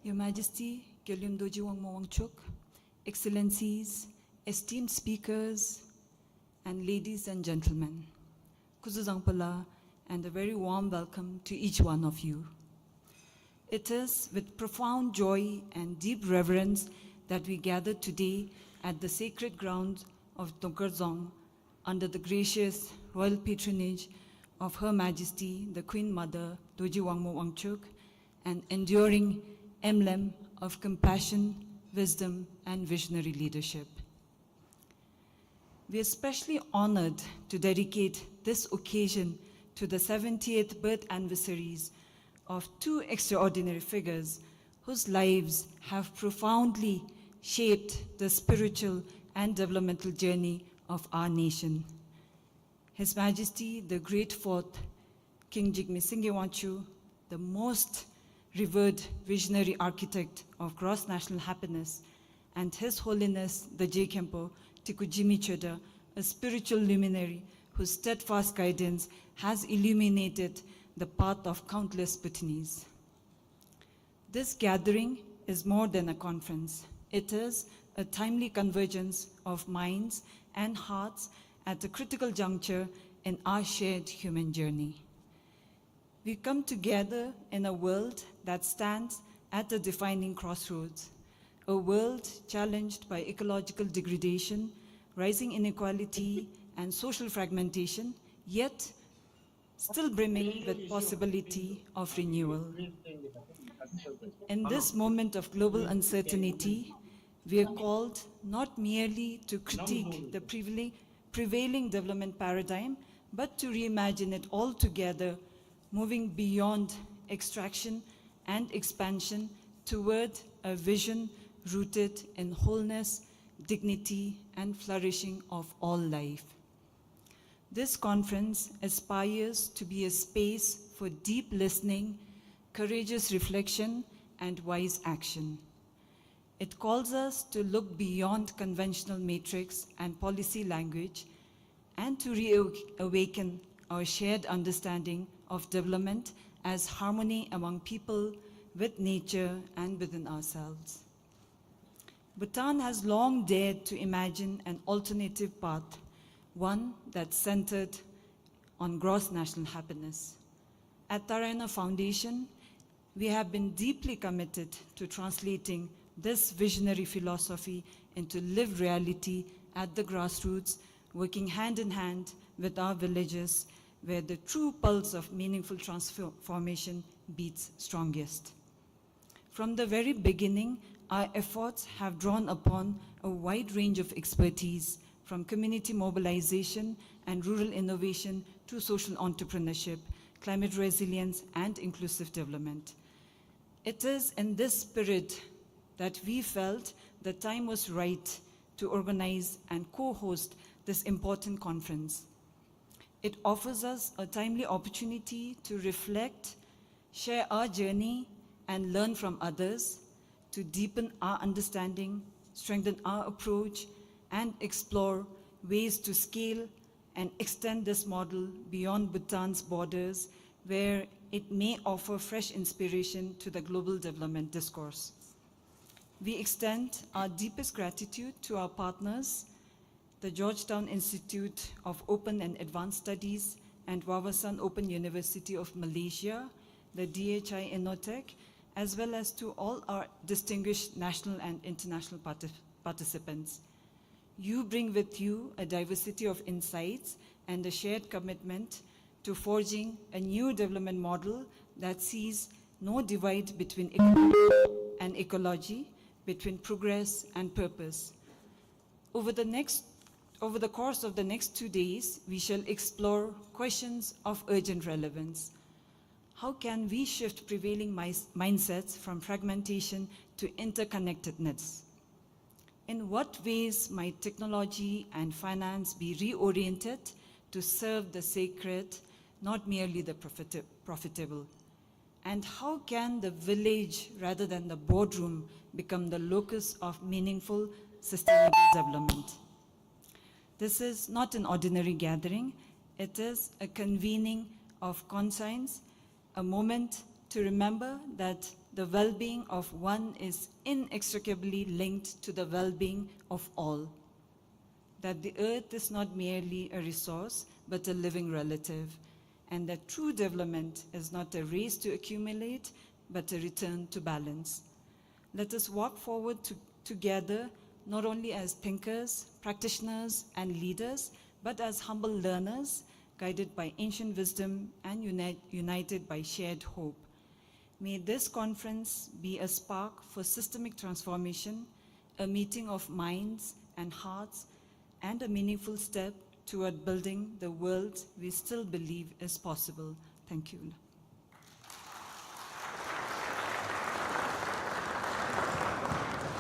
Your Majesty, Gyalum Doji Wangmo Wangchuk, Excellencies, esteemed speakers, and ladies and gentlemen, Kuzuzangpala, and a very warm welcome to each one of you. It is with profound joy and deep reverence that we gather today at the sacred grounds of Tongkarzong under the gracious royal patronage of Her Majesty, the Queen Mother, Doji Wangmo Wangchuk, an enduring emblem of compassion, wisdom, and visionary leadership. We are especially honored to dedicate this occasion to the 70th birth anniversaries of two extraordinary figures whose lives have profoundly shaped the spiritual and developmental journey of our nation. His Majesty, the Great Fourth, King Jigme Singye Wanchuk, the most revered visionary architect of gross national happiness, and His Holiness, the J. Khenpo Tikujimi Chöda, a spiritual luminary whose steadfast guidance has illuminated the path of countless Bhutanese. This gathering is more than a conference. It is a timely convergence of minds and hearts at a critical juncture in our shared human journey. We come together in a world that stands at a defining crossroads, a world challenged by ecological degradation, rising inequality, and social fragmentation, yet still brimming with possibility of renewal. In this moment of global uncertainty, we are called not merely to critique the prevailing development paradigm, but to reimagine it altogether, moving beyond extraction and expansion toward a vision rooted in wholeness, dignity, and flourishing of all life. This conference aspires to be a space for deep listening, courageous reflection, and wise action. It calls us to look beyond conventional matrix and policy language and to reawaken our shared understanding of development as harmony among people, with nature, and within ourselves. Bhutan has long dared to imagine an alternative path, one that's centered on gross national happiness. At Narayana Foundation, we have been deeply committed to translating this visionary philosophy into lived reality at the grassroots, working hand in hand with our villages, where the true pulse of meaningful transformation beats strongest. From the very beginning, our efforts have drawn upon a wide range of expertise, from community mobilization and rural innovation to social entrepreneurship, climate resilience, and inclusive development. It is in this spirit that we felt the time was right to organize and co-host this important conference. It offers us a timely opportunity to reflect, share our journey, and learn from others, to deepen our understanding, strengthen our approach, and explore ways to scale and extend this model beyond Bhutan's borders, where it may offer fresh inspiration to the global development discourse. We extend our deepest gratitude to our partners, the Georgetown Institute of Open and Advanced Studies and Wawasan Open University of Malaysia, the DHI Innotech, as well as to all our distinguished national and international participants. You bring with you a diversity of insights and a shared commitment to forging a new development model that sees no divide between economy and ecology, between progress and purpose. Over the course of the next 2 days, we shall explore questions of urgent relevance. How can we shift prevailing mindsets from fragmentation to interconnectedness? In what ways might technology and finance be reoriented to serve the sacred, not merely the profitable? And how can the village, rather than the boardroom, become the locus of meaningful, sustainable development? This is not an ordinary gathering. It is a convening of conscience, a moment to remember that the well-being of one is inextricably linked to the well-being of all. That the earth is not merely a resource, but a living relative, and that true development is not a race to accumulate, but a return to balance. Let us walk forward together, not only as thinkers, practitioners, and leaders, but as humble learners, guided by ancient wisdom and united by shared hope. May this conference be a spark for systemic transformation, a meeting of minds and hearts, and a meaningful step toward building the world we still believe is possible. Thank you.